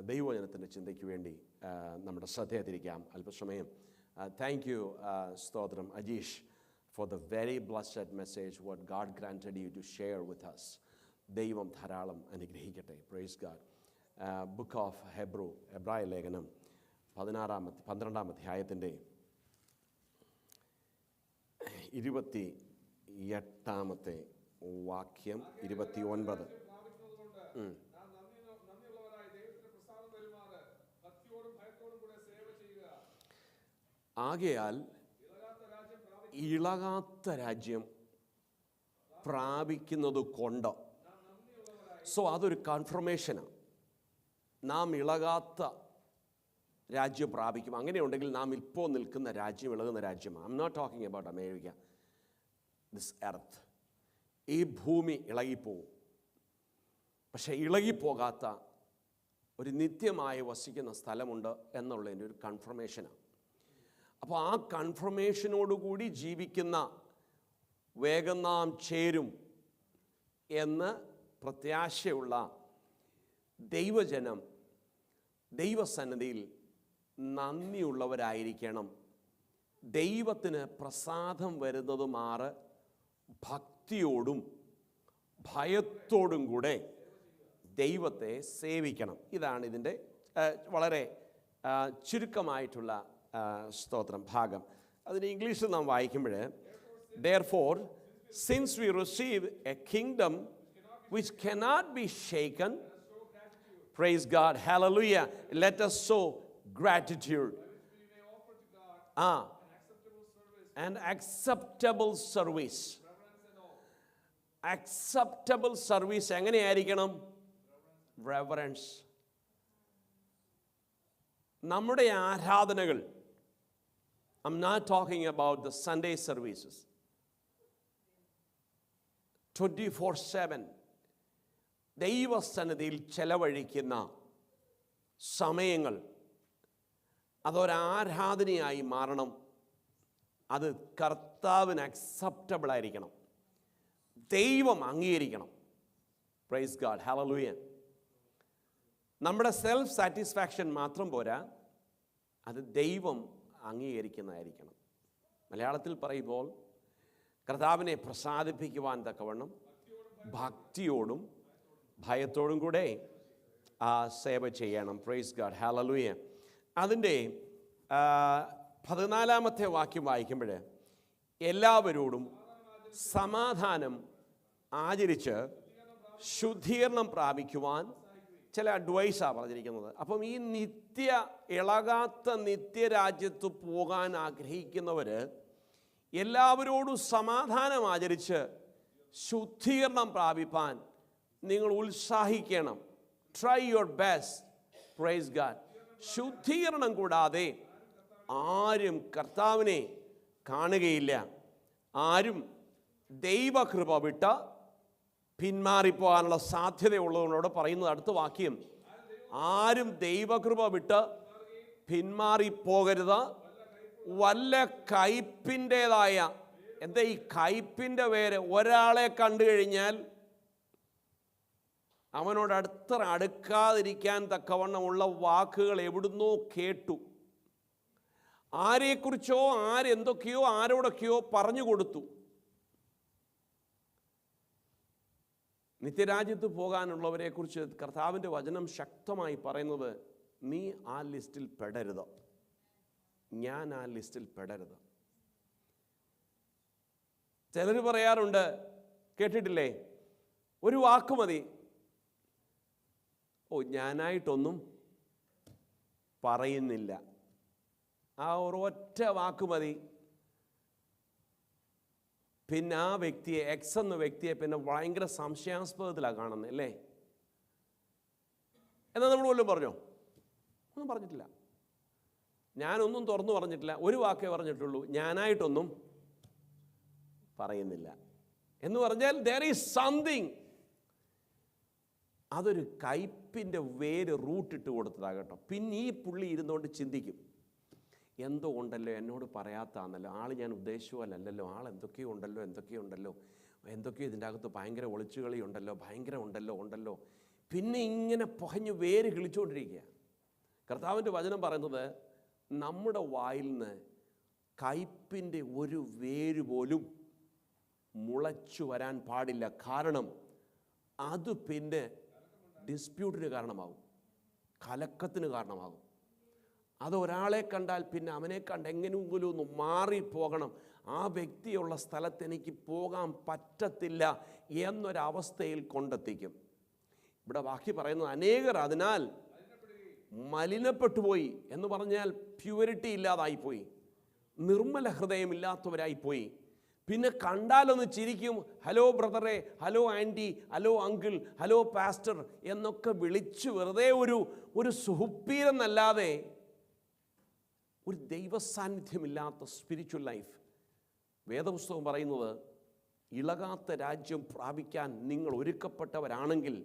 ദൈവവചനത്തിൻ്റെ ചിന്തയ്ക്ക് വേണ്ടി നമ്മുടെ ശ്രദ്ധയെ തിരിക്കാം അല്പസമയം. താങ്ക് യു സ്തോത്രം Ajeesh for the very blessed message what God granted you to share with us. ദൈവം ധാരാളം അനുഗ്രഹിക്കട്ടെ. Praise God. ബുക്ക് ഓഫ് എബ്രായ ലേഖനം 12-ാം അധ്യായത്തിൻ്റെ 28-ാമത്തെ വാക്യം 29. ആകയാൽ ഇളകാത്ത രാജ്യം പ്രാപിക്കുന്നത് കൊണ്ട്, സോ അതൊരു കൺഫർമേഷനാണ്. നാം ഇളകാത്ത രാജ്യം പ്രാപിക്കും. അങ്ങനെയുണ്ടെങ്കിൽ നാം ഇപ്പോൾ നിൽക്കുന്ന രാജ്യം ഇളകുന്ന രാജ്യമാണ്. I am not talking about America, this earth. ഈ ഭൂമി ഇളകിപ്പോവും. പക്ഷേ ഇളകിപ്പോകാത്ത ഒരു നിത്യമായി വസിക്കുന്ന സ്ഥലമുണ്ട് എന്നുള്ളതിൻ്റെ ഒരു കൺഫർമേഷനാണ്. അപ്പോൾ ആ കൺഫർമേഷനോടുകൂടി ജീവിക്കുന്ന വേഗം നാം ചേരും എന്ന് പ്രത്യാശയുള്ള ദൈവജനം ദൈവസന്നിധിയിൽ നന്ദിയുള്ളവരായിരിക്കണം. ദൈവത്തിന് പ്രസാദം വരുന്നതുമാറ് ഭക്തിയോടും ഭയത്തോടും കൂടെ ദൈവത്തെ സേവിക്കണം. ഇതാണ് ഇതിൻ്റെ വളരെ ചുരുക്കമായിട്ടുള്ള സ്തോത്രം ഭാഗം. അതിന് ഇംഗ്ലീഷിൽ നാം വായിക്കുമ്പോൾ, therefore since we receive a kingdom which cannot be shaken, praise God, hallelujah, let us show gratitude. An acceptable service. Acceptable service എങ്ങനെയായിരിക്കണം? Reverence. നമ്മുടെ ആരാധനകൾ, I'm not talking about the Sunday services, 24/7 ദൈവസന്നിധിയിൽ ചെലവഴിക്കുന്ന സമയങ്ങൾ അതൊരാരാധനയായി മാറണം. അത് കർത്താവിന് അക്സെപ്റ്റബിൾ ആയിരിക്കണം. ദൈവം അംഗീകരിക്കണം. Price God, hallelujah. നമ്മുടെ സെൽഫ് സാറ്റിസ്ഫാക്ഷൻ മാത്രം പോരാ, അത് ദൈവം അംഗീകരിക്കുന്നതായിരിക്കണം. മലയാളത്തിൽ പറയുമ്പോൾ കർത്താവിനെ പ്രസാദിപ്പിക്കുവാൻ തക്കവണ്ണം ഭക്തിയോടും ഭയത്തോടും കൂടെ സേവ ചെയ്യണം. Price God, hallelujah. അതിൻ്റെ 14-ാമത്തെ വാക്യം വായിക്കുമ്പോൾ, എല്ലാവരോടും സമാധാനം ആചരിച്ച് ശുദ്ധീകരണം പ്രാപിക്കുവാൻ ചില അഡ്വൈസാണ് പറഞ്ഞിരിക്കുന്നത്. അപ്പം ഈ ഇളകാത്ത നിത്യരാജ്യത്ത് പോകാൻ ആഗ്രഹിക്കുന്നവർ എല്ലാവരോടും സമാധാനം ആചരിച്ച് ശുദ്ധീകരണം പ്രാപിപ്പാൻ നിങ്ങൾ ഉത്സാഹിക്കണം. Try your best. Praise God. ശുദ്ധീകരണം കൂടാതെ ആരും കർത്താവിനെ കാണുകയില്ല. ആരും ദൈവകൃപ വിട്ട് പിന്മാറിപ്പോകാനുള്ള സാധ്യതയുള്ളതുകൊണ്ടോട് പറയുന്നത് അടുത്ത വാക്യം, ആരും ദൈവകൃപ വിട്ട് പിന്മാറിപ്പോകരുത്. വല്ല കയ്പിൻ്റേതായ, എന്താ ഈ കയ്പിൻ്റെ പേര്? ഒരാളെ കണ്ടു കഴിഞ്ഞാൽ അവനോട് അടുക്കാതിരിക്കാൻ തക്കവണ്ണമുള്ള വാക്കുകൾ എവിടുന്നോ കേട്ടു. ആരെക്കുറിച്ചോ ആരെന്തൊക്കെയോ ആരോടൊക്കെയോ പറഞ്ഞു കൊടുത്തു. നിത്യരാജ്യത്ത് പോകാനുള്ളവരെക്കുറിച്ച് കർത്താവിൻ്റെ വചനം ശക്തമായി പറയുന്നത്, നീ ആ ലിസ്റ്റിൽ പെടരുത്, ഞാൻ ആ ലിസ്റ്റിൽ പെടരുത്. ചിലർ പറയാറുണ്ട്, കേട്ടിട്ടില്ലേ, ഒരു വാക്ക് മതി, ഞാനായിട്ടൊന്നും പറയുന്നില്ല. ആ ഒരൊറ്റ വാക്ക് മതി, പിന്നെ ആ വ്യക്തിയെ, എക്സ് എന്ന വ്യക്തിയെ പിന്നെ ഭയങ്കര സംശയാസ്പദത്തിലാണ് കാണുന്നത്, അല്ലേ? എന്നാൽ നമ്മൾ വല്ലതും പറഞ്ഞോ? ഒന്നും പറഞ്ഞിട്ടില്ല. ഞാനൊന്നും തുറന്നു പറഞ്ഞിട്ടില്ല. ഒരു വാക്കേ പറഞ്ഞിട്ടുള്ളൂ, ഞാനായിട്ടൊന്നും പറയുന്നില്ല എന്ന് പറഞ്ഞാൽ there is something. അതൊരു കയ്പിൻ്റെ വേര് റൂട്ടിട്ട് കൊടുത്തതാകട്ടോ. പിന്നെ ഈ പുള്ളി ഇരുന്നുകൊണ്ട് ചിന്തിക്കും, എന്തോ ഉണ്ടല്ലോ എന്നോട് പറയാത്താന്നല്ലോ, ആൾ ഞാൻ ഉദ്ദേശിച്ചുപോലല്ലോ, ആൾ എന്തൊക്കെയോ ഉണ്ടല്ലോ എന്തൊക്കെയോ ഇതിൻ്റെ അകത്ത് ഭയങ്കര ഒളിച്ചുകളി ഉണ്ടല്ലോ, ഭയങ്കര ഉണ്ടല്ലോ. പിന്നെ ഇങ്ങനെ പുകഞ്ഞ് വേര് കിളിച്ചുകൊണ്ടിരിക്കുക. കർത്താവിൻ്റെ വചനം പറയുന്നത് നമ്മുടെ വായിൽ നിന്ന് കയ്പിൻ്റെ ഒരു വേര് പോലും മുളച്ചു വരാൻ പാടില്ല. കാരണം അത് പിന്നെ ഡിസ്പ്യൂട്ടിന് കാരണമാകും, കലക്കത്തിന് കാരണമാകും. അത് ഒരാളെ കണ്ടാൽ പിന്നെ അവനെ കണ്ട് എങ്ങനെയെങ്കിലും ഒന്ന് മാറിപ്പോകണം, ആ വ്യക്തിയുള്ള സ്ഥലത്ത് എനിക്ക് പോകാൻ പറ്റത്തില്ല എന്നൊരവസ്ഥയിൽ കൊണ്ടെത്തിക്കും. ഇവിടെ ബാക്കി പറയുന്നത് അനേകർ അതിനാൽ മലിനപ്പെട്ടു പോയി എന്ന് പറഞ്ഞാൽ പ്യൂരിറ്റി ഇല്ലാതായിപ്പോയി, നിർമ്മല ഹൃദയമില്ലാത്തവരായിപ്പോയി. പിന്നെ കണ്ടാലൊന്ന് ചിരിക്കും, ഹലോ ബ്രദറെ, hello aunty, hello uncle, hello pastor എന്നൊക്കെ വിളിച്ച് വെറുതെ ഒരു സുഹൃപ്പീരെന്നല്ലാതെ ഒരു ദൈവസാന്നിധ്യമില്ലാത്ത സ്പിരിച്വൽ ലൈഫ്. വേദപുസ്തകം പറയുന്നത് ഇളകാത്ത രാജ്യം പ്രാപിക്കാൻ നിങ്ങൾ ഒരുക്കപ്പെട്ടവരാണെങ്കിൽ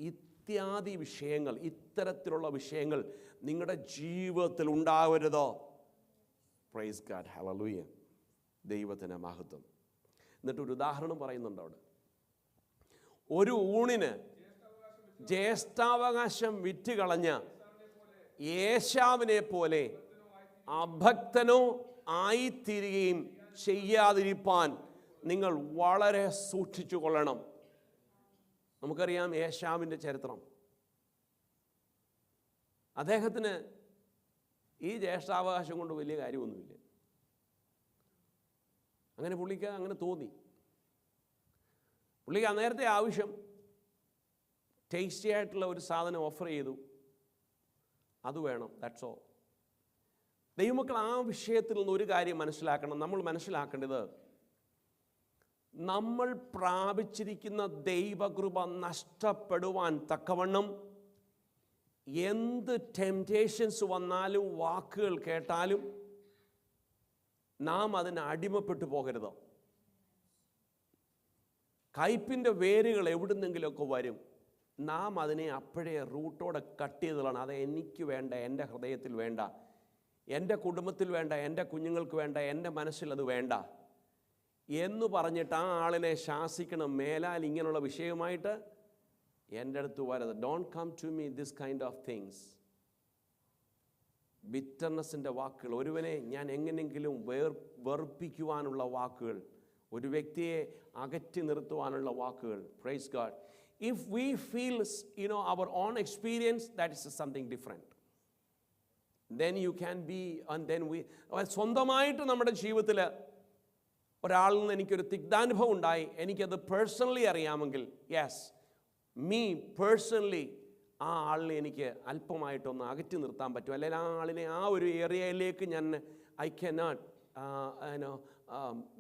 ഇത്യാദി വിഷയങ്ങൾ, ഇത്തരത്തിലുള്ള വിഷയങ്ങൾ നിങ്ങളുടെ ജീവിതത്തിൽ ഉണ്ടാവരുത്. പ്രൈസ് ഗാഡ്, ഹല്ലേലൂയ, ദൈവത്തിന് മഹത്വം. എന്നിട്ടൊരു ഉദാഹരണം പറയുന്നുണ്ട് അവിടെ. ഒരു ഊണിന് ജ്യേഷ്ഠാവകാശം വിറ്റുകളഞ്ഞ ഏശാവിനെ പോലെ അഭക്തനോ ആയിത്തീരുകയും ചെയ്യാതിരിപ്പാൻ നിങ്ങൾ വളരെ സൂക്ഷിച്ചു കൊള്ളണം. നമുക്കറിയാം ഏശാവിൻ്റെ ചരിത്രം. അദ്ദേഹത്തിന് ഈ ജ്യേഷ്ഠാവകാശം കൊണ്ട് വലിയ കാര്യമൊന്നുമില്ല. അങ്ങനെ പുള്ളിക്ക് അങ്ങനെ തോന്നി. പുള്ളിക്ക് അന്നേരത്തെ ആവശ്യം ടേസ്റ്റി ആയിട്ടുള്ള ഒരു സാധനം ഓഫർ ചെയ്തു, അത് വേണം, ദാറ്റ്സ് ഓൾ. ദൈവമക്കൾ, ആ വിഷയത്തിൽ നിന്ന് ഒരു കാര്യം മനസ്സിലാക്കണം. നമ്മൾ മനസ്സിലാക്കേണ്ടത് നമ്മൾ പ്രാപിച്ചിരിക്കുന്ന ദൈവകൃപ നഷ്ടപ്പെടുവാൻ തക്കവണ്ണം എന്ത് ടെംപ്റ്റേഷൻസ് വന്നാലും വാക്കുകൾ കേട്ടാലും നാം അതിന് അടിമപ്പെട്ടു പോകരുത്. കയ്പിൻ്റെ വേരുകൾ എവിടുന്നെങ്കിലുമൊക്കെ വരും. നാം അതിനെ അപ്പോഴേ റൂട്ടോടെ കട്ട് ചെയ്തതാണ്. അത് എനിക്ക് വേണ്ട, എൻ്റെ ഹൃദയത്തിൽ വേണ്ട, എൻ്റെ കുടുംബത്തിൽ വേണ്ട, എൻ്റെ കുഞ്ഞുങ്ങൾക്ക് വേണ്ട, എൻ്റെ മനസ്സിൽ അത് വേണ്ട എന്ന് പറഞ്ഞിട്ട് ആ ആളിനെ ശാസിക്കണം. മേലാൽ ഇങ്ങനെയുള്ള വിഷയമായിട്ട് എൻ്റെ അടുത്ത് വരരുത്. Don't come to me this kind of things. ബിറ്റർനെസ്സിൻ്റെ വാക്കുകൾ, ഒരുവനെ ഞാൻ എങ്ങനെയെങ്കിലും വെറുപ്പിക്കുവാനുള്ള വാക്കുകൾ, ഒരു വ്യക്തിയെ അകറ്റി നിർത്തുവാനുള്ള വാക്കുകൾ. Praise God. If we feel our own experience, that is something different. Then you can be, and then we, സ്വന്തമായിട്ട് നമ്മുടെ ജീവിതത്തിൽ ഒരാളിൽ നിന്ന് എനിക്കൊരു തിക്താനുഭവം ഉണ്ടായി, എനിക്കത് പേഴ്സണലി അറിയാമെങ്കിൽ, യെസ്, മീ പേഴ്സണലി ആ ആളിനെ എനിക്ക് അല്പമായിട്ടൊന്ന് അകറ്റി നിർത്താൻ പറ്റും. അല്ലെങ്കിൽ ആ ആളിനെ ആ ഒരു ഏരിയയിലേക്ക് ഞാൻ ഐ കനോട്ട്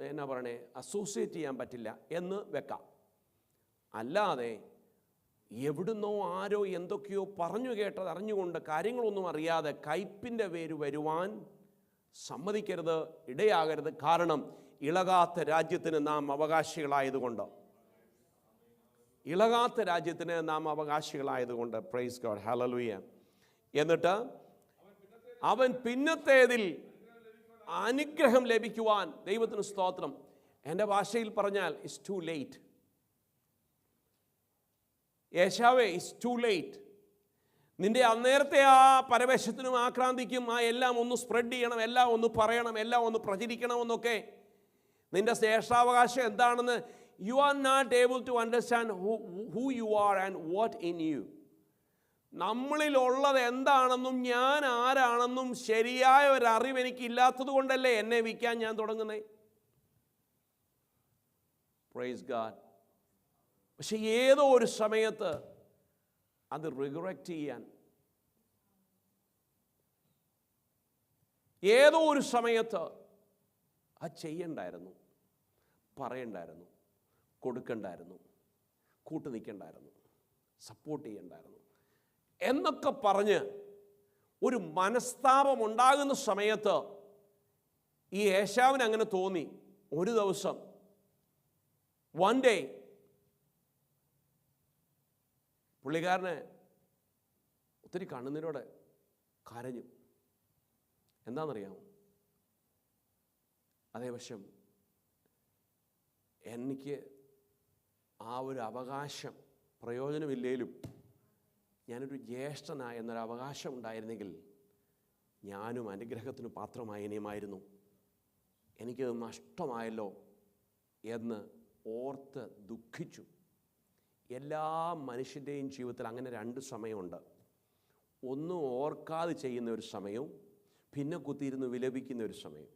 എന്നാ പറയണേ അസോസിയേറ്റ് ചെയ്യാൻ പറ്റില്ല എന്ന് വെക്കാം. അല്ലാതെ എവിടുന്നോ ആരോ എന്തൊക്കെയോ പറഞ്ഞു കേട്ടത് അറിഞ്ഞുകൊണ്ട് കാര്യങ്ങളൊന്നും അറിയാതെ കയ്പിൻ്റെ വേര് വരുവാൻ സമ്മതിക്കരുത്, ഇടയാകരുത്. കാരണം ഇളകാത്ത രാജ്യത്തിന് നാം അവകാശികളായതുകൊണ്ട്, ഇളകാത്ത രാജ്യത്തിന് നാം അവകാശികളായതുകൊണ്ട്. Praise God, hallelujah. എന്നിട്ട് അവൻ പിന്നത്തേതിൽ അനുഗ്രഹം ലഭിക്കുവാൻ, ദൈവത്തിന് സ്തോത്രം. എൻ്റെ ഭാഷയിൽ പറഞ്ഞാൽ ഇറ്റ്സ് ടു ലേറ്റ്. യേശാവേ, ഇറ്റ്സ് ടു ലേറ്റ്. നിൻ്റെ അന്നേരത്തെ ആ പരവേശത്തിനും ആക്രാന്തിക്കും ആ എല്ലാം ഒന്ന് സ്പ്രെഡ് ചെയ്യണം, എല്ലാം ഒന്ന് പറയണം, എല്ലാം ഒന്ന് പ്രചരിക്കണമെന്നൊക്കെ നിൻ്റെ ശ്രേഷ്ഠാവകാശം എന്താണെന്ന് you are not able to understand who you are and what in you. നമ്മളിലുള്ളത് എന്താണെന്നും ഞാൻ ആരാണെന്നും ശരിയായ ഒരു അറിവ് എനിക്കില്ലാത്തത് കൊണ്ടല്ലേ എന്നെ വിൽക്കാൻ ഞാൻ തുടങ്ങുന്നത്. Praise God. പക്ഷെ ഏതോ ഒരു സമയത്ത് അത് റിഗ്രറ്റ് ചെയ്യാൻ, ഏതോ ഒരു സമയത്ത് അത് ചെയ്യണ്ടായിരുന്നു, പറയണ്ടായിരുന്നു, കൊടുക്കണ്ടായിരുന്നു, കൂട്ടു നിൽക്കണ്ടായിരുന്നു, സപ്പോർട്ട് ചെയ്യണ്ടായിരുന്നു എന്നൊക്കെ പറഞ്ഞ് ഒരു മനസ്താപം ഉണ്ടാകുന്ന സമയത്ത് ഈ ഏശാവിന് അങ്ങനെ തോന്നി. ഒരു ദിവസം, വൺ ഡേ, പുള്ളിക്കാരനെ ഒത്തിരി കണ്ണുനീരോടെ കരഞ്ഞു. എന്താണെന്നറിയാമോ? അതേ വശം എനിക്ക് ആ ഒരു അവകാശം പ്രയോജനമില്ലേലും ഞാനൊരു ജ്യേഷ്ഠനായ എന്നൊരു അവകാശം ഉണ്ടായിരുന്നെങ്കിൽ ഞാനും അനുഗ്രഹത്തിന് പാത്രമായനിയുമായിരുന്നു. എനിക്കത് നഷ്ടമായല്ലോ എന്ന് ഓർത്ത് ദുഃഖിച്ചു. എല്ലാ മനുഷ്യൻ്റെയും ജീവിതത്തിൽ അങ്ങനെ രണ്ട് സമയമുണ്ട്. ഒന്നും ഓർക്കാതെ ചെയ്യുന്ന ഒരു സമയവും പിന്നെ കുത്തിയിരുന്ന് വിലപിക്കുന്ന ഒരു സമയം.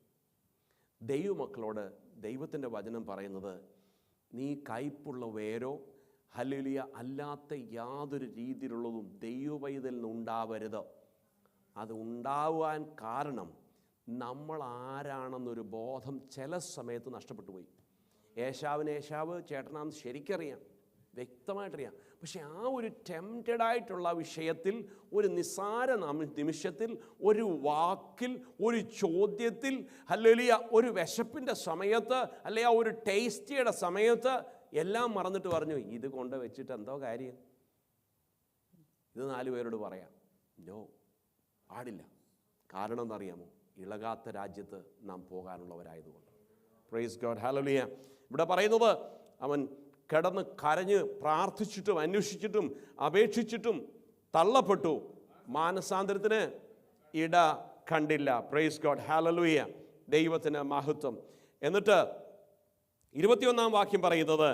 ദൈവമക്കളോട് ദൈവത്തിൻ്റെ വചനം പറയുന്നത്, നീ കയ്പുള്ള വേരോ ഹല്ലേലൂയ അല്ലാത്ത യാതൊരു രീതിയിലുള്ളതും ദൈവപൈതലിൽ നിന്നുണ്ടാവരുത്. അത് ഉണ്ടാവാൻ കാരണം നമ്മൾ ആരാണെന്നൊരു ബോധം ചില സമയത്ത് നഷ്ടപ്പെട്ടു പോയി. ഏശാവ് ചേട്ടനാണെന്ന് ശരിക്കറിയാം, വ്യക്തമായിട്ടറിയാം. പക്ഷെ ആ ഒരു ടെംപ്റ്റഡായിട്ടുള്ള വിഷയത്തിൽ, ഒരു നിസ്സാര നിമിഷത്തിൽ, ഒരു വാക്കിൽ, ഒരു ചോദ്യത്തിൽ, ഹല്ലേലൂയ ഒരു വിശപ്പിൻ്റെ സമയത്ത്, അല്ലെ ആ ഒരു ടേസ്റ്റിയുടെ സമയത്ത് എല്ലാം മറന്നിട്ട് പറഞ്ഞു, ഇത് കൊണ്ട് വെച്ചിട്ട് എന്തോ കാര്യം, ഇത് 4 പേരോട് പറയാം. നോ, പാടില്ല. കാരണം എന്നറിയാമോ? ഇളകാത്ത രാജ്യത്ത് നാം പോകാനുള്ളവരായതുകൊണ്ട്. Praise God, hallelujah. ഇവിടെ പറയുന്നത്, അവൻ കിടന്ന് കരഞ്ഞ് പ്രാർത്ഥിച്ചിട്ടും അന്വേഷിച്ചിട്ടും അപേക്ഷിച്ചിട്ടും തള്ളപ്പെട്ടു, മാനസാന്തരത്തിന് ഇട കണ്ടില്ല. Praise God, hallelujah. ദൈവത്തിന് മഹത്വം. എന്നിട്ട് 21-ാം വാക്യം പറയുന്നത്,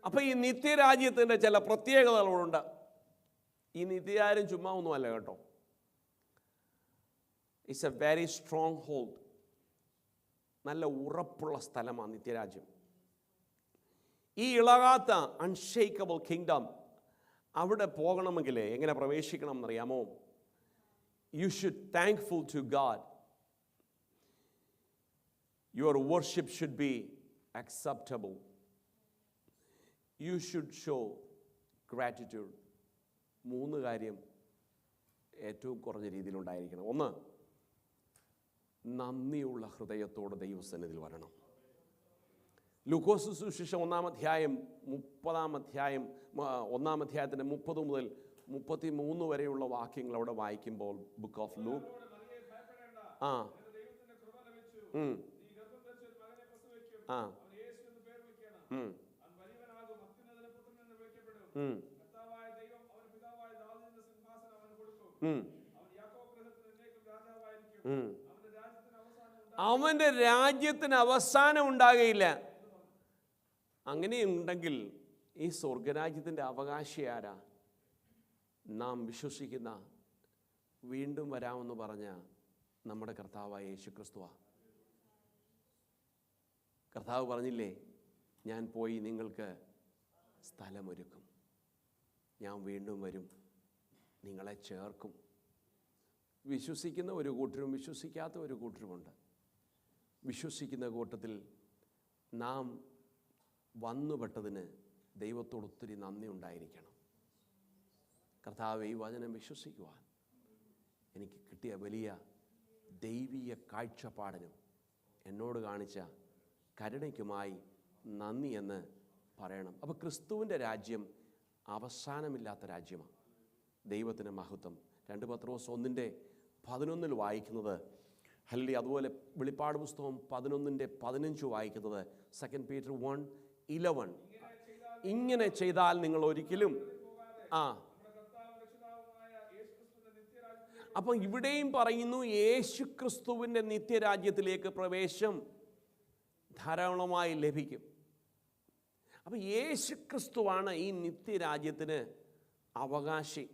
അപ്പൊ ഈ നിത്യരാജ്യത്തിന്റെ ചില പ്രത്യേകതകളുണ്ട്. ഈ നിത്യരാജ്യം ചുമ്മാ ഒന്നുമല്ല കേട്ടോ. It's A very strong hold. നല്ല ഉറപ്പുള്ള സ്ഥലമാണ് നിത്യരാജ്യം. ഈ ഇളകാത്ത അൺഷേക്കബിൾ കിങ്ഡം അവിടെ പോകണമെങ്കിൽ എങ്ങനെ പ്രവേശിക്കണം എന്നറിയാമോ? You should thankful to God. Your worship should be acceptable. You should show gratitude. 3 കാര്യം ഏറ്റവും കുറഞ്ഞ രീതിയിലുണ്ടായിരിക്കണം. 1, നന്ദിയുള്ള ഹൃദയത്തോടെ ദൈവസന്നിധിയിൽ വരണം. ലൂക്കോസ് സുവിശേഷം 1-ാം അധ്യായം 30-ാം അധ്യായം 1-ാം അധ്യായത്തിൻ്റെ 30 മുതൽ 33 വരെയുള്ള വാക്യങ്ങൾ അവിടെ വായിക്കുമ്പോൾ, ബുക്ക് ഓഫ് ലൂക്ക്, അവന്റെ രാജ്യത്തിന് അവസാനം ഉണ്ടാകയില്ല. അങ്ങനെയുണ്ടെങ്കിൽ ഈ സ്വർഗരാജ്യത്തിൻ്റെ അവകാശി ആരാ? നാം വിശ്വസിക്കുന്ന വീണ്ടും വരാമെന്ന് പറഞ്ഞ നമ്മുടെ കർത്താവായ യേശുക്രിസ്തുവാ. കർത്താവ് പറഞ്ഞില്ലേ, ഞാൻ പോയി നിങ്ങൾക്ക് സ്ഥലമൊരുക്കും, ഞാൻ വീണ്ടും വരും, നിങ്ങളെ ചേർക്കും. വിശ്വസിക്കുന്ന ഒരു കൂട്ടരും വിശ്വസിക്കാത്ത ഒരു കൂട്ടരുമുണ്ട്. വിശ്വസിക്കുന്ന കൂട്ടത്തിൽ നാം വന്നുപെട്ടതിന് ദൈവത്തോട് ഒത്തിരി നന്ദി ഉണ്ടായിരിക്കണം. കർത്താവ് ഈ വചനം വിശ്വസിക്കുവാൻ എനിക്ക് കിട്ടിയ വലിയ ദൈവീയ കാഴ്ചപ്പാടിനും എന്നോട് കാണിച്ച കരുണയ്ക്കുമായി നന്ദി എന്ന് പറയണം. അപ്പോൾ ക്രിസ്തുവിൻ്റെ രാജ്യം അവസാനമില്ലാത്ത രാജ്യമാണ്. ദൈവത്തിന് മഹത്വം. 2 പത്രോസ് 1:11 വായിക്കുന്നത്, ഹല്ലേലൂയ. അതുപോലെ വെളിപ്പാട് പുസ്തകം 11:15 വായിക്കുന്നത്, 2 പീറ്റർ 1:11, ഇങ്ങനെ ചെയ്താൽ നിങ്ങൾ ഒരിക്കലും അപ്പം ഇവിടെയും പറയുന്നു, യേശു ക്രിസ്തുവിൻ്റെ നിത്യരാജ്യത്തിലേക്ക് പ്രവേശം ധാരാളമായി ലഭിക്കും. അപ്പം യേശു ക്രിസ്തുവാണ് ഈ നിത്യരാജ്യത്തിന് അവകാശി.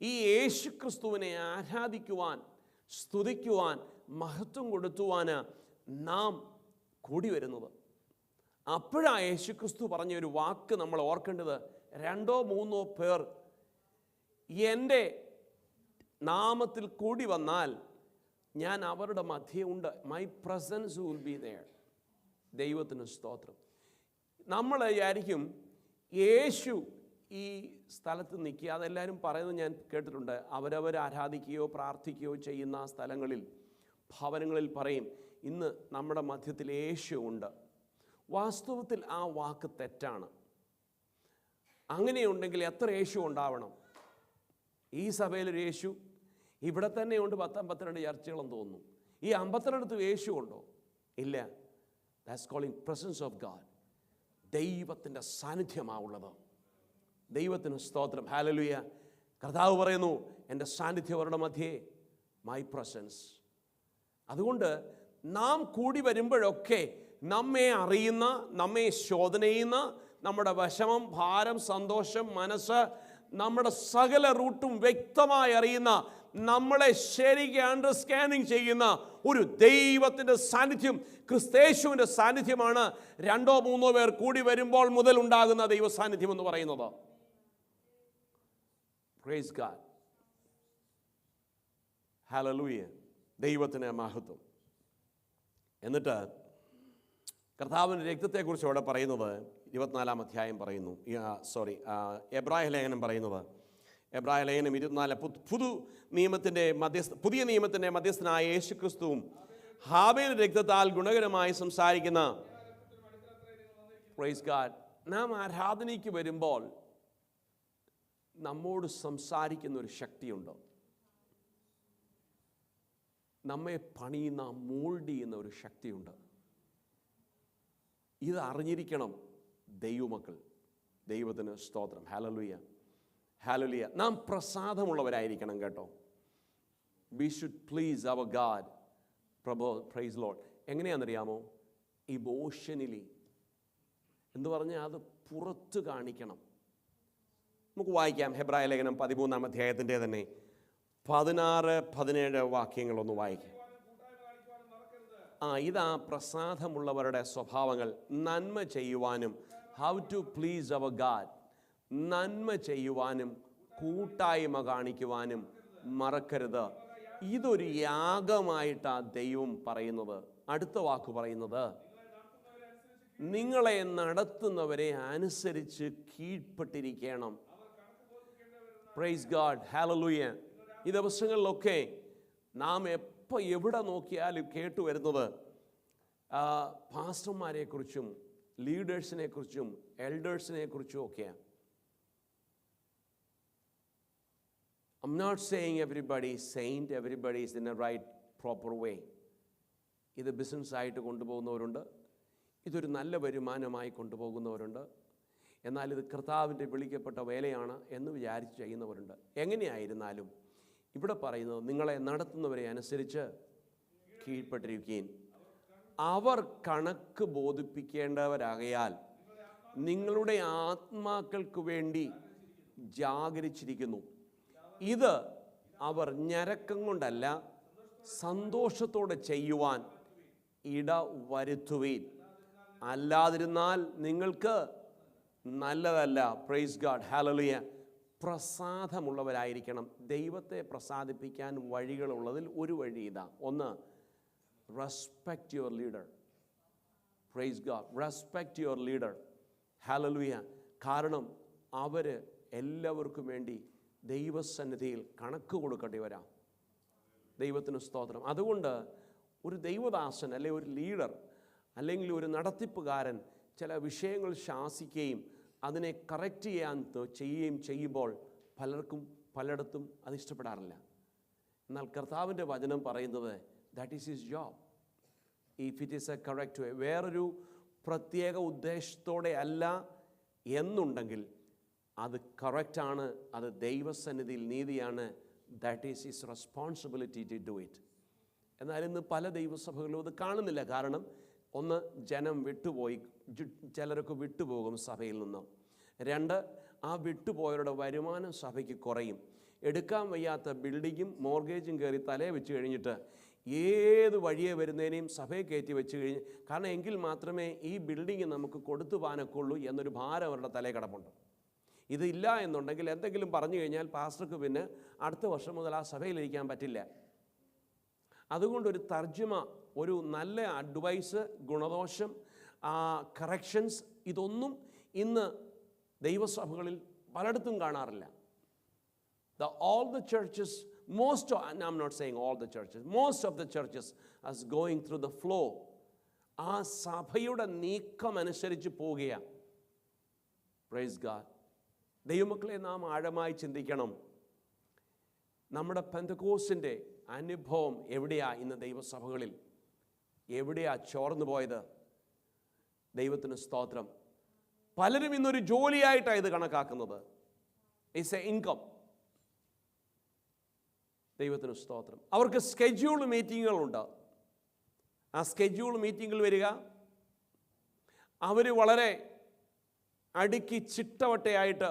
ഈ യേശു ക്രിസ്തുവിനെ ആരാധിക്കുവാൻ, സ്തുതിക്കുവാൻ, മഹത്വം കൊടുത്തുവാന് നാം കൂടി വരുന്നത്. അപ്പോഴാണ് യേശു ക്രിസ്തു പറഞ്ഞൊരു വാക്ക് നമ്മൾ ഓർക്കേണ്ടത്, 2-3 പേർ എൻ്റെ നാമത്തിൽ കൂടി വന്നാൽ ഞാൻ അവരുടെ മധ്യേ ഉണ്ട്. My presence will be there. ദൈവത്തിന് സ്തോത്രം. നമ്മൾ വിചാരിക്കും യേശു ഈ സ്ഥലത്ത് നിൽക്കുക, അതെല്ലാവരും പറയുന്നത് ഞാൻ കേട്ടിട്ടുണ്ട്. അവരവർ ആരാധിക്കുകയോ പ്രാർത്ഥിക്കുകയോ ചെയ്യുന്ന സ്ഥലങ്ങളിൽ, ഭവനങ്ങളിൽ പറയും, ഇന്ന് നമ്മുടെ മധ്യത്തിൽ യേശു ഉണ്ട്. വാസ്തവത്തിൽ ആ വാക്ക് തെറ്റാണ്. അങ്ങനെയുണ്ടെങ്കിൽ എത്ര യേശു ഉണ്ടാവണം? ഈ സഭയിലൊരു യേശു, ഇവിടെ തന്നെയുണ്ട് 10-52 ചർച്ചകളെന്ന് തോന്നുന്നു. ഈ 52 യേശു ഉണ്ടോ? ഇല്ല. That's calling presence of God. ദൈവത്തിൻ്റെ സാന്നിധ്യമാവുള്ളത്. ദൈവത്തിന് സ്തോത്രം. ഹല്ലേലൂയ. കർത്താവ് പറയുന്നു, എൻ്റെ സാന്നിധ്യം അവരുടെ മധ്യേ, മൈ പ്രസൻസ്. അതുകൊണ്ട് നാം കൂടി വരുമ്പോഴൊക്കെ നമ്മെ അറിയുന്ന, നമ്മെ ശോധന ചെയ്യുന്ന, നമ്മുടെ വിഷമം, ഭാരം, സന്തോഷം, മനസ്സ്, നമ്മുടെ സകല റൂട്ടും വ്യക്തമായി അറിയുന്ന, നമ്മളെ ശരിക്കും അണ്ടർസ്റ്റാൻഡിങ് ചെയ്യുന്ന ഒരു ദൈവത്തിൻ്റെ സാന്നിധ്യം, ക്രിസ്തേശുവിൻ്റെ സാന്നിധ്യമാണ് 2-3 പേർ കൂടി വരുമ്പോൾ മുതൽ ഉണ്ടാകുന്ന ദൈവ സാന്നിധ്യം എന്ന് പറയുന്നത്. Price God. ഹല്ലേലൂയ. ദൈവത്തിന് മഹത്വം. എന്നിട്ട് കർത്താവിൻ്റെ രക്തത്തെക്കുറിച്ച് അവിടെ പറയുന്നത് 24-ാം അധ്യായം പറയുന്നു. എബ്രായ ലേഖനം പറയുന്നത്, എബ്രായ ലേഖനം 24, പുതിയ നിയമത്തിൻ്റെ മധ്യസ്ഥനായ യേശു ക്രിസ്തുവും ഹാബേൽ രക്തത്താൽ ഗുണകരമായി സംസാരിക്കുന്ന, പ്രൈസ് ഗാഡ്, നാം ആരാധനയ്ക്ക് വരുമ്പോൾ നമ്മോട് സംസാരിക്കുന്ന ഒരു ശക്തിയുണ്ട്. നമ്മെ പണിയുന്ന, മോൾഡ് ചെയ്യുന്ന ഒരു ശക്തിയുണ്ട്. ഇത് അറിഞ്ഞിരിക്കണം ദൈവമക്കൾ. ദൈവത്തിന് സ്തോത്രം. ഹല്ലേലൂയ. ഹല്ലേലൂയ. നാം പ്രസാദമുള്ളവരായിരിക്കണം കേട്ടോ. We should please our God. Praise Lord. എങ്ങനെയാണെന്നറിയാമോ? ഇമോഷണലി എന്ന് പറഞ്ഞാൽ അത് പുറത്ത് കാണിക്കണം. നമുക്ക് വായിക്കാം ഹെബ്രായ ലേഖനം 13-ാം അധ്യായത്തിൻ്റെ തന്നെ 16-17 വാക്യങ്ങളൊന്ന് വായിക്കാം. ഇതാ പ്രസാദമുള്ളവരുടെ സ്വഭാവങ്ങൾ. നന്മ ചെയ്യുവാനും, how to please our God, നന്മ ചെയ്യുവാനും കൂട്ടായ്മ കാണിക്കുവാനും മറക്കരുത്. ഇതൊരു യാഗമായിട്ടാണ് ദൈവം പറയുന്നത്. അടുത്ത വാക്ക് പറയുന്നത്, നിങ്ങളെ നടത്തുന്നവരെ അനുസരിച്ച് കീഴ്പ്പെട്ടിരിക്കണം. Price God. ഹല്ലേലൂയ. ഈ ദിവസങ്ങളിലൊക്കെ നാം എപ്പോൾ എവിടെ നോക്കിയാലും കേട്ടുവരുന്നത് പാസ്റ്റർമാരെക്കുറിച്ചും ലീഡേഴ്സിനെ കുറിച്ചും എൽഡേഴ്സിനെ കുറിച്ചും ഒക്കെയാണ്. I'm not saying everybody is saint, everybody is in a right proper way. ഇത് ബിസിനസ്സായിട്ട് കൊണ്ടുപോകുന്നവരുണ്ട്, ഇതൊരു നല്ല വരുമാനമായി കൊണ്ടുപോകുന്നവരുണ്ട്, എന്നാൽ ഇത് കർത്താവിൻ്റെ വിളിക്കപ്പെട്ട വേലയാണ് എന്ന് വിചാരിച്ച് ചെയ്യുന്നവരുണ്ട്. എങ്ങനെയായിരുന്നാലും ഇവിടെ പറയുന്നത്, നിങ്ങളെ നടത്തുന്നവരെ അനുസരിച്ച് കീഴ്പ്പെട്ടിരിക്കുകയും അവർ കണക്ക് ബോധിപ്പിക്കേണ്ടവരാകയാൽ നിങ്ങളുടെ ആത്മാക്കൾക്ക് വേണ്ടി ജാഗരിച്ചിരിക്കുന്നു. ഇത് അവർ ഞരക്കം കൊണ്ടല്ല സന്തോഷത്തോടെ ചെയ്യുവാൻ ഇട വരുത്തുവീൻ. അല്ലാതിരുന്നാൽ നിങ്ങൾക്ക് നല്ലതല്ല. Price God. ഹല്ലേലൂയ. പ്രസാദമുള്ളവരായിരിക്കണം. ദൈവത്തെ പ്രസാദിപ്പിക്കാൻ വഴികളുള്ളതിൽ ഒരു വഴി ഇതാ. ഒന്ന്, respect your leader. Praise God. Respect your leader. Hallelujah. കാരണം അവർ എല്ലാവർക്കും വേണ്ടി ദൈവസന്നിധിയിൽ കണക്ക് കൊടുക്കേണ്ടിവരാം. ദൈവത്തിന് സ്തോത്രം. അതുകൊണ്ട് ഒരു ദൈവദാസൻ അല്ലെങ്കിൽ ഒരു ലീഡർ അല്ലെങ്കിൽ ഒരു നടത്തിപ്പുകാരൻ ചില വിഷയങ്ങൾ ശാസിക്കുകയും അതിനെ കറക്റ്റ് ചെയ്യുമ്പോൾ പലയിടത്തും അത് ഇഷ്ടപ്പെടാറില്ല. എന്നാൽ കർത്താവിൻ്റെ വചനം പറയുന്നത് that is his job if it is a correct way. വേറൊരു പ്രത്യേക ഉദ്ദേശത്തോടെ അല്ല എന്നുണ്ടെങ്കിൽ അത് കറക്റ്റാണ്, അത് ദൈവസന്നിധിയിൽ നീതിയാണ്. That is his responsibility to do it. എന്നാൽ ഇന്ന് പല ദൈവസഭകളും അത് കാണുന്നില്ല. കാരണം ഒന്ന്, ജനം വിട്ടുപോയി, ചിലരൊക്കെ വിട്ടുപോകും സഭയിൽ നിന്ന്. രണ്ട്, ആ വിട്ടുപോയവരുടെ വരുമാനം സഭയ്ക്ക് കുറയും. എടുക്കാൻ വയ്യാത്ത ബിൽഡിങ്ങും മോർഗേജും കയറി തലേ വെച്ച് കഴിഞ്ഞിട്ട് ഏത് വഴിയെ വരുന്നതിനെയും സഭയെ കയറ്റി വെച്ച് കഴിഞ്ഞ്, കാരണം എങ്കിൽ മാത്രമേ ഈ ബിൽഡിങ് നമുക്ക് കൊടുത്തു പോകാനൊക്കെയുള്ളൂ എന്നൊരു ഭാരം അവരുടെ തലേ കിടപ്പുണ്ട്. ഇതില്ല എന്നുണ്ടെങ്കിൽ എന്തെങ്കിലും പറഞ്ഞു കഴിഞ്ഞാൽ പാസ്റ്റർക്ക് പിന്നെ അടുത്ത വർഷം മുതൽ ആ സഭയിലിരിക്കാൻ പറ്റില്ല. അതുകൊണ്ടൊരു തർജ്ജമ, ഒരു നല്ല അഡ്വൈസ്, ഗുണദോഷം, കറക്ഷൻസ്, ഇതൊന്നും ഇന്ന് ദൈവസഭകളിൽ പലയിടത്തും കാണാറില്ല. All the churches, I'm not saying all the churches, most of the churches are going through the flow. ആ സഭയുടെ നീക്കം അനുസരിച്ച് പോവുകയാണ്. Praise God. ദൈവമക്കളെ, നാം ആഴമായി ചിന്തിക്കണം. നമ്മുടെ പെന്തക്കോസ്തിൻ്റെ അനുഭവം എവിടെയാ ഇന്ന് ദൈവസഭകളിൽ? എവിടെയാ ചോർന്നു പോയത്? ദൈവത്തിന് സ്തോത്രം. പലരും ഇന്നൊരു ജോലിയായിട്ടാണ് ഇത് കണക്കാക്കുന്നത്. It's A income. ദൈവത്തിന് സ്തോത്രം. അവർക്ക് സ്കെഡ്യൂൾ മീറ്റിങ്ങുകളുണ്ട്. ആ സ്കെഡ്യൂൾ മീറ്റിങ്ങിൽ വരിക, അവർ വളരെ അടുക്കി ചിട്ടവട്ടയായിട്ട്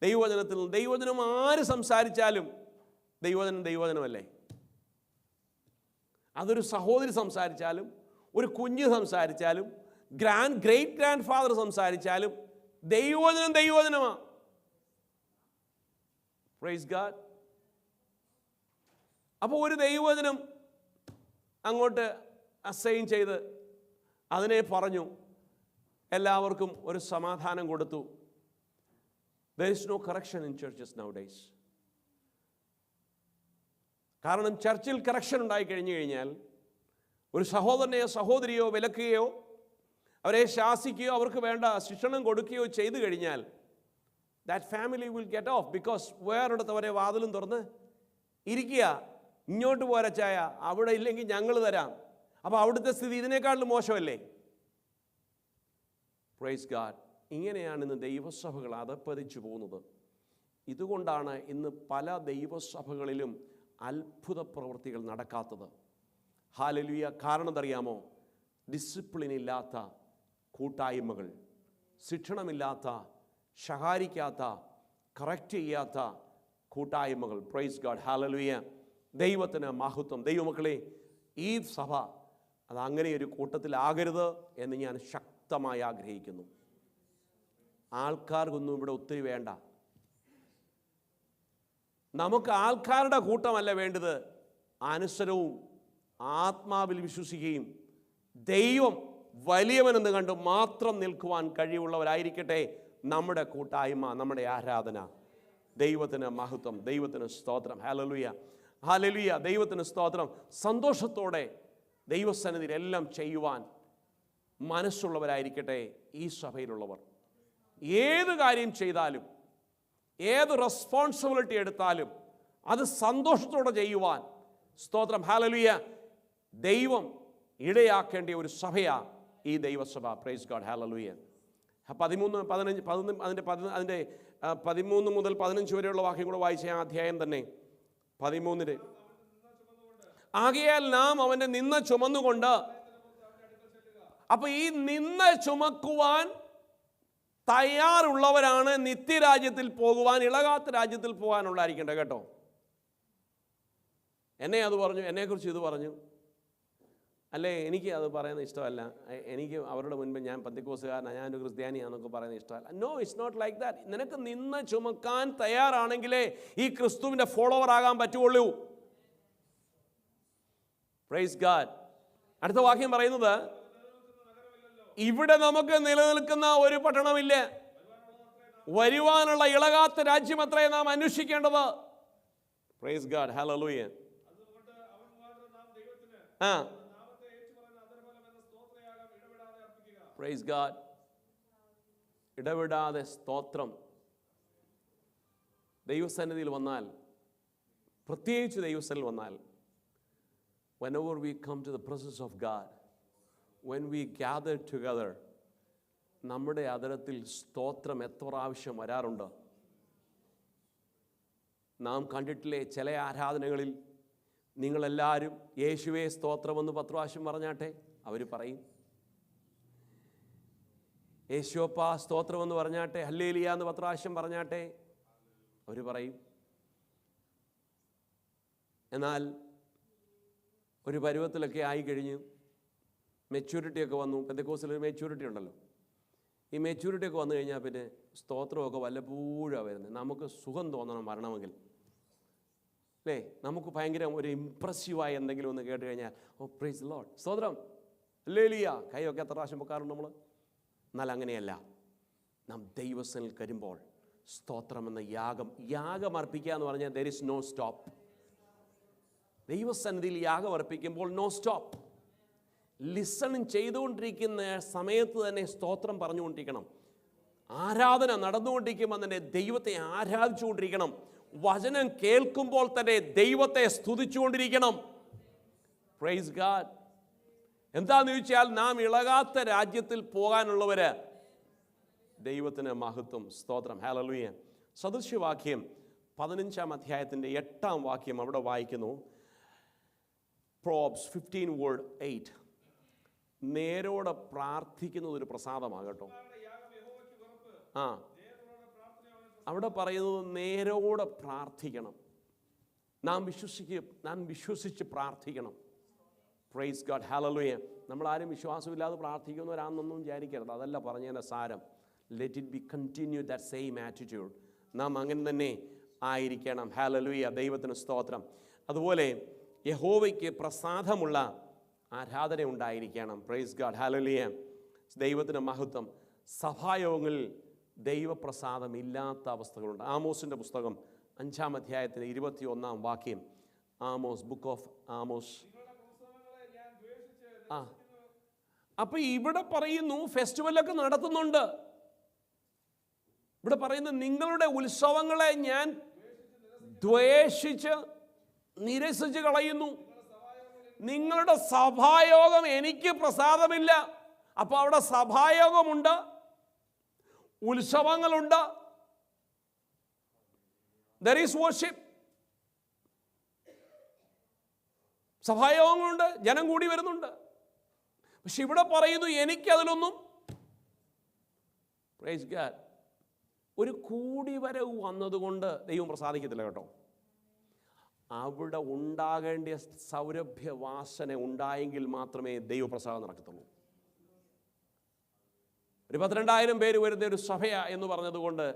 ദൈവവചനം ആര് സംസാരിച്ചാലും ദൈവവചനമല്ലേ. അതൊരു സഹോദരി സംസാരിച്ചാലും, ഒരു കുഞ്ഞ് സംസാരിച്ചാലും, ഗ്രേറ്റ് ഗ്രാൻഡ് ഫാദർ സംസാരിച്ചാലും ദൈവവചനമാണ്. Praise God. അപ്പോൾ ഒരു ദൈവവചനം അങ്ങോട്ട് അസൈൻ ചെയ്ത് അതിനെ പറഞ്ഞു, എല്ലാവർക്കും ഒരു സമാധാനം കൊടുത്തു. There is no correction in churches nowadays. കാരണം ചർച്ചിൽ കറക്ഷൻ ഉണ്ടായി കഴിഞ്ഞാൽ ഒരു സഹോദരനെയോ സഹോദരിയോ വിലക്കുകയോ അവരെ ശാസിക്കുകയോ അവർക്ക് വേണ്ട ശിക്ഷണം കൊടുക്കുകയോ ചെയ്തു കഴിഞ്ഞാൽ that family will get off, because വേറൊരിടത്തവരെ വാതിലും തുറന്ന് ഇരിക്കുക. ഇങ്ങോട്ട് പോരാ ചായ, അവിടെ ഇല്ലെങ്കിൽ ഞങ്ങൾ തരാം. അപ്പോൾ അവിടുത്തെ സ്ഥിതി ഇതിനേക്കാളും മോശമല്ലേ? Praise God. ഇങ്ങനെയാണ് ഇന്ന് ദൈവസഭകൾ അധപ്പതിച്ചു പോകുന്നത്. ഇതുകൊണ്ടാണ് ഇന്ന് പല ദൈവസഭകളിലും അത്ഭുത പ്രവൃത്തികൾ നടക്കാത്തത്. ഹല്ലേലൂയ. കാരണം എന്തറിയാമോ? ഡിസിപ്ലിൻ ഇല്ലാത്ത കൂട്ടായ്മകൾ, ശിക്ഷണമില്ലാത്ത, ശകാരിക്കാത്ത, കറക്റ്റ് ചെയ്യാത്ത കൂട്ടായ്മകൾ. Price God. ഹല്ലേലൂയ. ദൈവത്തിന് മഹത്വം. ദൈവമക്കളെ, ഈ സഭ അത് അങ്ങനെ ഒരു കൂട്ടത്തിലാകരുത് എന്ന് ഞാൻ ശക്തമായി ആഗ്രഹിക്കുന്നു. ആൾക്കാർക്കൊന്നും ഇവിടെ ഒത്തിരി വേണ്ട. നമുക്ക് ആൾക്കാരുടെ കൂട്ടമല്ല വേണ്ടത്, അനുസരവും ആത്മാവിൽ വിശ്വസിക്കുകയും ദൈവം വലിയവനെന്ന് കണ്ട് മാത്രം നിൽക്കുവാൻ കഴിവുള്ളവരായിരിക്കട്ടെ നമ്മുടെ കൂട്ടായ്മ, നമ്മുടെ ആരാധന. ദൈവത്തിന് മഹത്വം, ദൈവത്തിന് സ്തോത്രം. Hallelujah, hallelujah. ദൈവത്തിന് സ്തോത്രം. സന്തോഷത്തോടെ ദൈവസന്നിധിയിൽ എല്ലാം ചെയ്യുവാൻ മനസ്സുള്ളവരായിരിക്കട്ടെ ഈ സഭയിലുള്ളവർ. ഏത് കാര്യം ചെയ്താലും, ഏത് റെസ്പോൺസിബിലിറ്റി എടുത്താലും അത് സന്തോഷത്തോടെ ചെയ്യുവാൻ, സ്തോത്രം, ഹല്ലേലൂയ, ദൈവം ഇടയാക്കേണ്ട ഒരു സഭയാ ഈ ദൈവസഭ. Praise God. ഹല്ലേലൂയ. 13 മുതൽ 15 വരെയുള്ള വാക്യം കൂടെ വായിച്ച ആ അധ്യായം തന്നെ 13. ആകയാൽ നാം അവൻ്റെ നിന്ന ചുമന്നുകൊണ്ട്. അപ്പൊ ഈ നിന്ന ചുമക്കുവാൻ തയ്യാറുള്ളവരാണ് നിത്യരാജ്യത്തിൽ പോകുവാൻ, ഇളകാത്ത രാജ്യത്തിൽ പോകാനുള്ളതായിരിക്കട്ടെ. കേട്ടോ, എന്നെ അത് പറഞ്ഞു, എന്നെക്കുറിച്ച് ഇത് പറഞ്ഞു. അല്ലേ, എനിക്ക് അത് പറയുന്നത് ഇഷ്ടമല്ല. എനിക്ക് അവരുടെ മുൻപ് ഞാൻ പെന്തക്കോസ്തുകാരനാണ്, ഞാനൊരു ക്രിസ്ത്യാനിയാണെന്നൊക്കെ പറയുന്നത് ഇഷ്ടമല്ല. No, it's not like that. നിനക്ക് നിന്ന് ചുമക്കാൻ തയ്യാറാണെങ്കിലേ ഈ ക്രിസ്തുവിൻ്റെ ഫോളോവർ ആകാൻ പറ്റുള്ളൂ. Praise God. അടുത്ത വാക്യം പറയുന്നത്, ഇവിടെ നമുക്ക് നിലനിൽക്കുന്ന ഒരു പട്ടണമില്ല, വരുവാനുള്ള ഇളകാത്ത രാജ്യം അത്രേ നാം അന്വേഷിക്കേണ്ടത്. Praise God. Hallelujah. Praise God. ഇടവിടാതെ സ്തോത്രം. ദൈവസന്നിധിയിൽ വന്നാൽ, പ്രത്യേകിച്ച് ദൈവസന്നിധിയിൽ വന്നാൽ, whenever we come to the presence of God, when we gather together, നമ്മുടെ അതരത്തിൽ സ്തോത്രം എത്ര പ്രാവശ്യം വരാറുണ്ട്? നാം കണ്ടിട്ടില്ലേ, ചില ആരാധനകളിൽ നിങ്ങളെല്ലാവരും യേശുവേ സ്തോത്രമെന്ന് 10 പ്രാവശ്യം പറഞ്ഞാട്ടെ, അവർ പറയും. യേശുവപ്പ സ്തോത്രമെന്ന് പറഞ്ഞാട്ടെ, ഹല്ലേലൂയ എന്ന് 10 പ്രാവശ്യം പറഞ്ഞാട്ടെ, അവർ പറയും. എന്നാൽ ഒരു പരുവത്തിലൊക്കെ ആയിക്കഴിഞ്ഞു, മെച്യൂരിറ്റിയൊക്കെ വന്നു. പെന്തക്കോസ്തിൽ ഒരു മെച്യൂരിറ്റി ഉണ്ടല്ലോ. ഈ മെച്യൂരിറ്റിയൊക്കെ വന്നു കഴിഞ്ഞാൽ പിന്നെ സ്തോത്രമൊക്കെ വല്ലപ്പോഴാണ് വരുന്നത്. നമുക്ക് സുഖം തോന്നണം വരണമെങ്കിൽ, അല്ലേ? നമുക്ക് ഭയങ്കര ഒരു ഇംപ്രസീവായി എന്തെങ്കിലും ഒന്ന് കേട്ട് കഴിഞ്ഞാൽ, ഓ പ്രൈസ് ദി ലോർഡ്, സ്തോത്രം, ഹല്ലേലൂയ, കൈയൊക്കെ എത്ര പ്രാവശ്യം പൊക്കാറുണ്ട് നമ്മൾ. എന്നാൽ അങ്ങനെയല്ല. നാം ദൈവസന്നിധിയിൽ വരുമ്പോൾ സ്തോത്രം എന്ന യാഗം അർപ്പിക്കുക എന്ന് പറഞ്ഞാൽ there is no stop. ദൈവസന്നിധിയിൽ യാഗം അർപ്പിക്കുമ്പോൾ നോ സ്റ്റോപ്പ്. ലിസണിങ് ചെയ്തുകൊണ്ടിരിക്കുന്ന സമയത്ത് തന്നെ സ്തോത്രം പറഞ്ഞുകൊണ്ടിരിക്കണം. ആരാധന നടന്നുകൊണ്ടിരിക്കുമ്പോൾ തന്നെ ദൈവത്തെ ആരാധിച്ചുകൊണ്ടിരിക്കണം. വചനം കേൾക്കുമ്പോൾ തന്നെ ദൈവത്തെ സ്തുതിച്ചുകൊണ്ടിരിക്കണം. Praise God. എന്താന്ന് ചോദിച്ചാൽ നാം ഇളകാത്ത രാജ്യത്തിൽ പോകാനുള്ളവര്. ദൈവത്തിന് മഹത്വം, സ്തോത്രം, ഹല്ലേലൂയ. സദൃശ്യവാക്യം 15 അധ്യായത്തിൻ്റെ 8 വാക്യം അവിടെ വായിക്കുന്നു. പ്രോബ്സ് 15:8. നേരോടെ പ്രാർത്ഥിക്കുന്നത് ഒരു പ്രസാദമാകട്ടോ. അവിടെ പറയുന്നത് നേരോടെ പ്രാർത്ഥിക്കണം. നാം വിശ്വസിച്ച് പ്രാർത്ഥിക്കണം. Praise God, hallelujah. നമ്മളാരും വിശ്വാസമില്ലാതെ പ്രാർത്ഥിക്കുന്നവരാണെന്നൊന്നും വിചാരിക്കരുത്. അതല്ല പറഞ്ഞതിൻ്റെ സാരം. Let it be continue that same attitude. നാം അങ്ങനെ തന്നെ ആയിരിക്കണം. ഹല്ലേലൂയ, ദൈവത്തിന് സ്തോത്രം. അതുപോലെ യഹോവയ്ക്ക് പ്രസാദമുള്ള ആരാധന ഉണ്ടായിരിക്കണം. പ്രൈസ് ഗോഡ്, ഹല്ലേലൂയ, ദൈവത്തിന് മഹത്വം. സഭായോഗങ്ങളിൽ ദൈവപ്രസാദം ഇല്ലാത്ത അവസ്ഥകളുണ്ട്. ആമോസിൻ്റെ പുസ്തകം 5 അധ്യായത്തിന് 21 വാക്യം. Amos, book of Amos. അപ്പൊ ഇവിടെ പറയുന്നു ഫെസ്റ്റിവലൊക്കെ നടത്തുന്നുണ്ട്. ഇവിടെ പറയുന്നു നിങ്ങളുടെ ഉത്സവങ്ങളെ ഞാൻ ദ്വേഷിച്ച് നിരസിച്ച് കളയുന്നു. നിങ്ങളുടെ സഭായോഗം എനിക്ക് പ്രസാദമില്ല. അപ്പൊ അവിടെ സഭായോഗമുണ്ട്, ഉത്സവങ്ങളുണ്ട്, there is worship. സഭായോഗങ്ങളുണ്ട്, ജനം കൂടി വരുന്നുണ്ട്. പക്ഷെ ഇവിടെ പറയുന്നു എനിക്കതിലൊന്നും, പ്രൈസ് ഗോഡ്, ഒരു കൂടിവരവ് വന്നതുകൊണ്ട് ദൈവം പ്രസാദിക്കത്തില്ല കേട്ടോ. അവിടെ ഉണ്ടാകേണ്ട സൗരഭ്യവാസന ഉണ്ടായെങ്കിൽ മാത്രമേ ദൈവപ്രസാദം നടക്കത്തുള്ളൂ. ഒരു 12,000 പേര് വരുന്ന ഒരു സഭ എന്ന് പറഞ്ഞതുകൊണ്ട്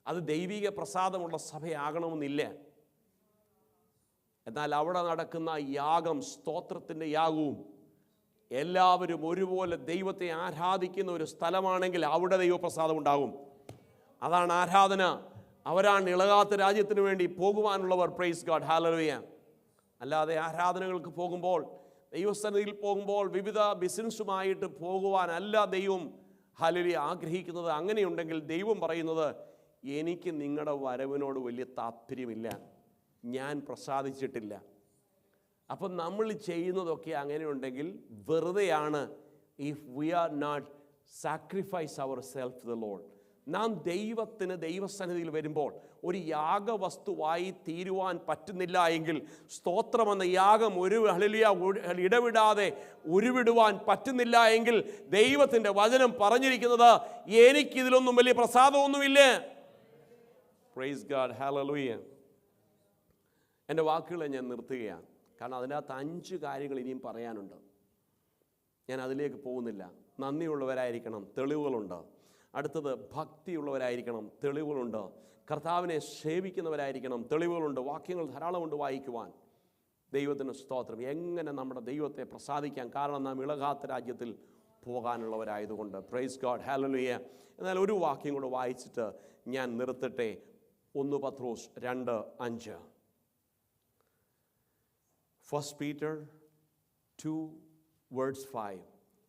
അത് ദൈവിക പ്രസാദമുള്ള സഭയാകണമെന്നില്ല. എന്നാൽ അവിടെ നടക്കുന്ന യാഗം സ്തോത്രത്തിൻ്റെ യാഗവും എല്ലാവരും ഒരുപോലെ ദൈവത്തെ ആരാധിക്കുന്ന ഒരു സ്ഥലമാണെങ്കിൽ അവിടെ ദൈവപ്രസാദം ഉണ്ടാകും. അതാണ് ആരാധന. അവരാണ് ഇളകാത്ത രാജ്യത്തിന് വേണ്ടി പോകുവാനുള്ളവർ. Praise God, hallelujah. അല്ലാതെ ആരാധനകൾക്ക് പോകുമ്പോൾ, ദൈവസന്നിധിയിൽ പോകുമ്പോൾ വിവിധ ബിസിനസ്സുമായിട്ട് പോകുവാനല്ല ദൈവം ഹല്ലേലൂയ ആഗ്രഹിക്കുന്നത്. അങ്ങനെയുണ്ടെങ്കിൽ ദൈവം പറയുന്നത് എനിക്ക് നിങ്ങളുടെ വരവിനോട് വലിയ താല്പര്യമില്ല, ഞാൻ പ്രസാദിച്ചിട്ടില്ല. അപ്പം നമ്മൾ ചെയ്യുന്നതൊക്കെ അങ്ങനെയുണ്ടെങ്കിൽ വെറുതെയാണ്. If we are not sacrifice our self to the Lord. നാം ദൈവസന്നിധിയിൽ വരുമ്പോൾ ഒരു യാഗവസ്തുവായി തീരുവാൻ പറ്റുന്നില്ല എങ്കിൽ, സ്തോത്രമെന്ന യാഗം ഇടവിടാതെ ഉരുവിടുവാൻ പറ്റുന്നില്ല എങ്കിൽ, ദൈവത്തിൻ്റെ വചനം പറഞ്ഞിരിക്കുന്നത് എനിക്കിതിലൊന്നും വലിയ പ്രസാദമൊന്നുമില്ല. Praise God, hallelujah. എൻ്റെ വാക്കുകളെ ഞാൻ നിർത്തുകയാണ്. കാരണം അതിനകത്ത് 5 കാര്യങ്ങൾ ഇനിയും പറയാനുണ്ട്. ഞാൻ അതിലേക്ക് പോകുന്നില്ല. നന്ദിയുള്ളവരായിരിക്കണം, തെളിവുകളുണ്ട്. അടുത്തത് ഭക്തിയുള്ളവരായിരിക്കണം, തെളിവുകളുണ്ട്. കർത്താവിനെ സേവിക്കുന്നവരായിരിക്കണം, തെളിവുകളുണ്ട്. വാക്യങ്ങൾ ധാരാളമുണ്ട് വായിക്കുവാൻ. ദൈവത്തിന് സ്തോത്രം. എങ്ങനെ നമ്മുടെ ദൈവത്തെ പ്രസാദിക്കാം? കാരണം നാം ഇളകാത്ത രാജ്യത്തിൽ പോകാനുള്ളവരായതുകൊണ്ട്. Praise God, hallelujah. എന്നാൽ ഒരു വാക്യം കൂടെ വായിച്ചിട്ട് ഞാൻ നിർത്തട്ടെ. 1 പത്രോസ് 2:5. 1 Peter 2:5.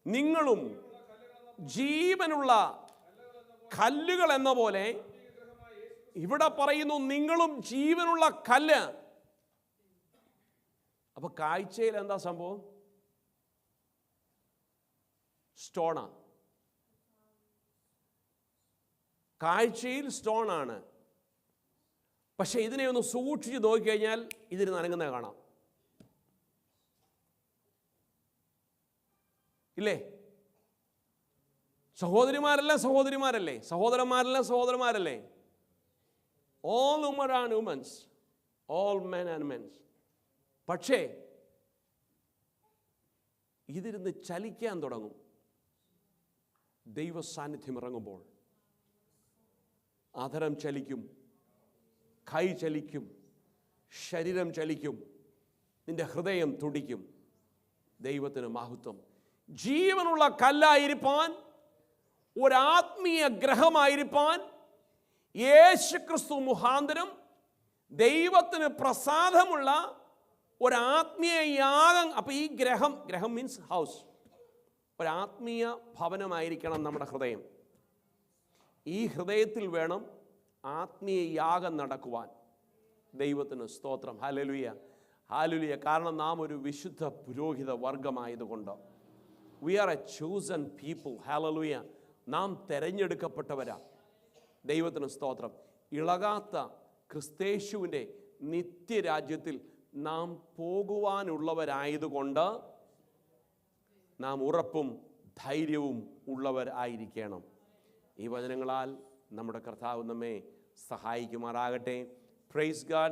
നിങ്ങളും ജീവനുള്ള കല്ലുകൾ എന്ന പോലെ, ഇവിടെ പറയുന്നു നിങ്ങളും ജീവനുള്ള കല്ല്. അപ്പൊ കാഴ്ചയിൽ എന്താ സംഭവം? സ്റ്റോണാ. കാഴ്ചയിൽ സ്റ്റോണാണ്. പക്ഷെ ഇതിനെ ഒന്ന് സൂക്ഷിച്ച് നോക്കിക്കഴിഞ്ഞാൽ ഇതിന് നനങ്ങുന്നത് കാണാം, ഇല്ലേ? സഹോദരിമാരെല്ലാം സഹോദരിമാരല്ലേ? സഹോദരന്മാരെല്ലാം സഹോദരന്മാരല്ലേ? All women and womens, all men and mens. പക്ഷേ ഇതിരുന്ന് ചലിക്കാൻ തുടങ്ങും. ദൈവ സാന്നിധ്യം ഇറങ്ങുമ്പോൾ അധരം ചലിക്കും, കൈ ചലിക്കും, ശരീരം ചലിക്കും, നിന്റെ ഹൃദയം തുടിക്കും. ദൈവത്തിന് മഹത്വം. ജീവനുള്ള കല്ലായിരിക്കാൻ, ഒരാത്മീയ ഗ്രഹമായിരിക്കാൻ യേശുക്രിസ്തു മുഖാന്തരം ദൈവത്തിന് പ്രസാദമുള്ള ഒരാത്മീയ യാഗം. അപ്പം ഈ ഗ്രഹം മീൻസ് ഹൗസ്. ഒരാത്മീയ ഭവനമായിരിക്കണം നമ്മുടെ ഹൃദയം. ഈ ഹൃദയത്തിൽ വേണം ആത്മീയ യാഗം നടക്കുവാൻ. ദൈവത്തിന് സ്തോത്രം. Hallelujah, hallelujah. കാരണം നാം ഒരു വിശുദ്ധ പുരോഹിത വർഗമായതുകൊണ്ട്, we are a chosen people. Hallelujah. നാം തെരഞ്ഞെടുക്കപ്പെട്ടവരാ. ദൈവത്തിന് സ്തോത്രം. ഇളകാത്ത ക്രിസ്തേശുവിൻ്റെ നിത്യരാജ്യത്തിൽ നാം പോകുവാനുള്ളവരായതുകൊണ്ട് നാം ഉറപ്പും ധൈര്യവും ഉള്ളവരായിരിക്കണം. ഈ വചനങ്ങളാൽ നമ്മുടെ കർത്താവ് നമ്മെ സഹായിക്കുമാറാകട്ടെ. Praise God.